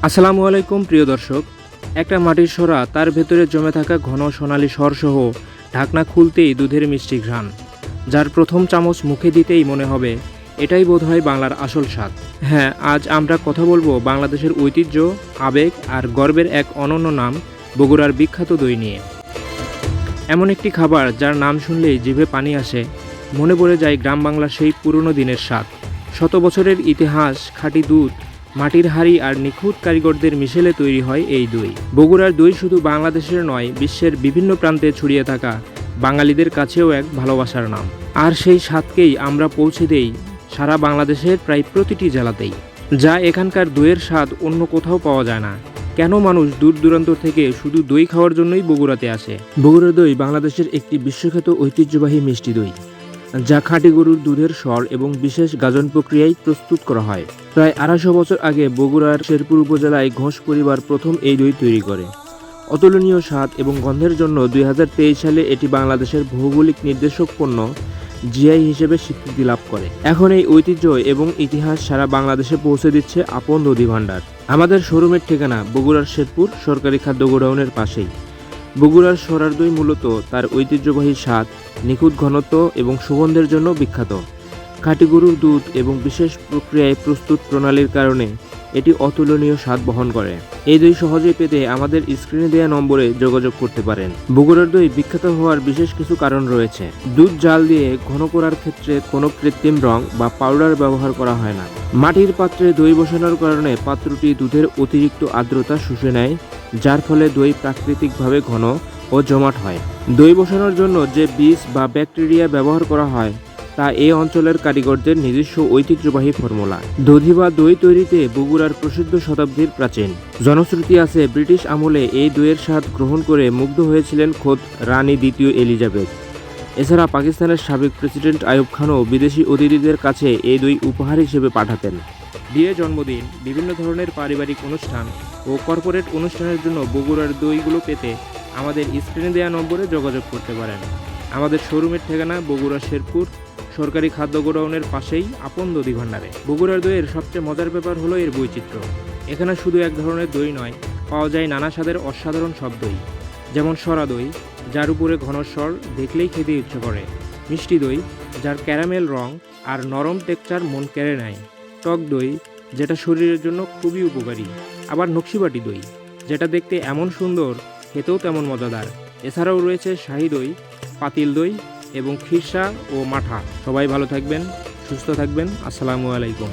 আসসালামু আলাইকুম প্রিয় দর্শক। একটা মাটির সরা, তার ভেতরে জমে থাকা ঘন সোনালি স্বরসহ ঢাকনা খুলতেই দুধের মিষ্টি ঘ্রাণ, যার প্রথম চামচ মুখে দিতেই মনে হবে এটাই বোধহয় বাংলার আসল স্বাদ। হ্যাঁ, আজ আমরা কথা বলবো বাংলাদেশের ঐতিহ্য, আবেগ আর গর্বের এক অনন্য নাম, বগুড়ার বিখ্যাত দই নিয়ে। এমন একটি খাবার যার নাম শুনলেই জিভে পানি আসে, মনে পড়ে যায় গ্রাম বাংলার সেই পুরনো দিনের স্বাদ। শত বছরের ইতিহাস, খাঁটি দুধ, মাটির হাঁড়ি আর নিখুঁত কারিগরদের মিশেলে তৈরি হয় এই দই। বগুড়ার দই শুধু বাংলাদেশের নয়, বিশ্বের বিভিন্ন প্রান্তে ছড়িয়ে থাকা বাঙালিদের কাছেও এক ভালোবাসার নাম। আর সেই স্বাদকেই আমরা পৌঁছে দেই সারা বাংলাদেশের প্রায় প্রতিটি জেলাতেই, যা এখানকার দইয়ের স্বাদ অন্য কোথাও পাওয়া যায় না। কেন মানুষ দূর দূরান্ত থেকে শুধু দই খাওয়ার জন্যই বগুড়াতে আসে? বগুড়ার দই বাংলাদেশের একটি বিশ্বখ্যাত ঐতিহ্যবাহী মিষ্টি দই, যা খাঁটি গরুর দুধের স্বর এবং বিশেষ গাজন প্রক্রিয়ায় প্রস্তুত করা হয়। প্রায় ২৫০ বছর আগে বগুড়ার শেরপুর উপজেলায় ঘোষ পরিবার প্রথম এই দই তৈরি করে। অতুলনীয় স্বাদ এবং গন্ধের জন্য ২০২৩ সালে এটি বাংলাদেশের ভৌগোলিক নির্দেশক পণ্য জিআই হিসেবে স্বীকৃতি লাভ করে। এখন এই ঐতিহ্য এবং ইতিহাস সারা বাংলাদেশে পৌঁছে দিচ্ছে আপন দধি ভাণ্ডার। আমাদের শোরুমের ঠিকানা বগুড়ার শেরপুর সরকারি খাদ্য গোডাউনের পাশেই। বগুড়ার সরার দই মূলত তার ঐতিহ্যবাহী স্বাদ, নিখুঁত ঘনত্ব এবং সুগন্ধের জন্য বিখ্যাত। খাঁটি গরুর দুধ এবং বিশেষ প্রক্রিয়ায় প্রস্তুত প্রণালীর কারণে এটি অতুলনীয় স্বাদ বহন করে। এই দই সহজেই পেতে আমাদের স্ক্রিনে দেওয়া নম্বরে যোগাযোগ করতে পারেন। বগুড়ার দই বিখ্যাত হওয়ার বিশেষ কিছু কারণ রয়েছে। দুধ জাল দিয়ে ঘন করার ক্ষেত্রে কোনো কৃত্রিম রং বা পাউডার ব্যবহার করা হয় না। মাটির পাত্রে দই বসানোর কারণে পাত্রটি দুধের অতিরিক্ত আর্দ্রতা শুষে নেয়, যার ফলে দই প্রাকৃতিকভাবে ঘন ও জমাট হয়। দই বসানোর জন্য যে বীজ বা ব্যাকটেরিয়া ব্যবহার করা হয় তা এই অঞ্চলের কারিগরদের নিজস্ব ঐতিহ্যবাহী ফর্মুলা। দধি বা দই তৈরিতে বগুড়ার প্রসিদ্ধ শতাব্দীর প্রাচীন জনশ্রুতি আছে। ব্রিটিশ আমলে এই দইয়ের স্বাদ গ্রহণ করে মুগ্ধ হয়েছিলেন খোদ রানী দ্বিতীয় এলিজাবেথ। এছাড়া পাকিস্তানের সাবেক প্রেসিডেন্ট আইয়ুব খানও বিদেশি অতিথিদের কাছে এই দই উপহার হিসেবে পাঠাতেন। বিয়ে, জন্মদিন, বিভিন্ন ধরনের পারিবারিক অনুষ্ঠান ও কর্পোরেট অনুষ্ঠানের জন্য বগুড়ার দইগুলো পেতে আমাদের স্ক্রিনে দেওয়া নম্বরে যোগাযোগ করতে পারেন। আমাদের শোরুমের ঠিকানা বগুড়া শেরপুর সরকারি খাদ্য গোডাউনের পাশেই আপন দধি ভাণ্ডারে। বগুড়ার দইয়ের সবচেয়ে মজার ব্যাপার হলো এর বৈচিত্র্য। এখানে শুধু এক ধরনের দই নয়, পাওয়া যায় নানা স্বাদের অসাধারণ সব দই। যেমন সরা দই, যার উপরে ঘন স্বর, দেখলেই খেতে ইচ্ছে করে। মিষ্টি দই, যার ক্যারামেল রং আর নরম টেক্সচার মন কেড়ে নেয়। টক দই, যেটা শরীরের জন্য খুবই উপকারী। আবার নকশিবাটি দই, যেটা দেখতে এমন সুন্দর, খেতেও তেমন মজাদার। এছাড়াও রয়েছে শাহী দই, পাতিল দই এবং খিরসা ও মাঠা। সবাই ভালো থাকবেন, সুস্থ থাকবেন। আসসালামু আলাইকুম।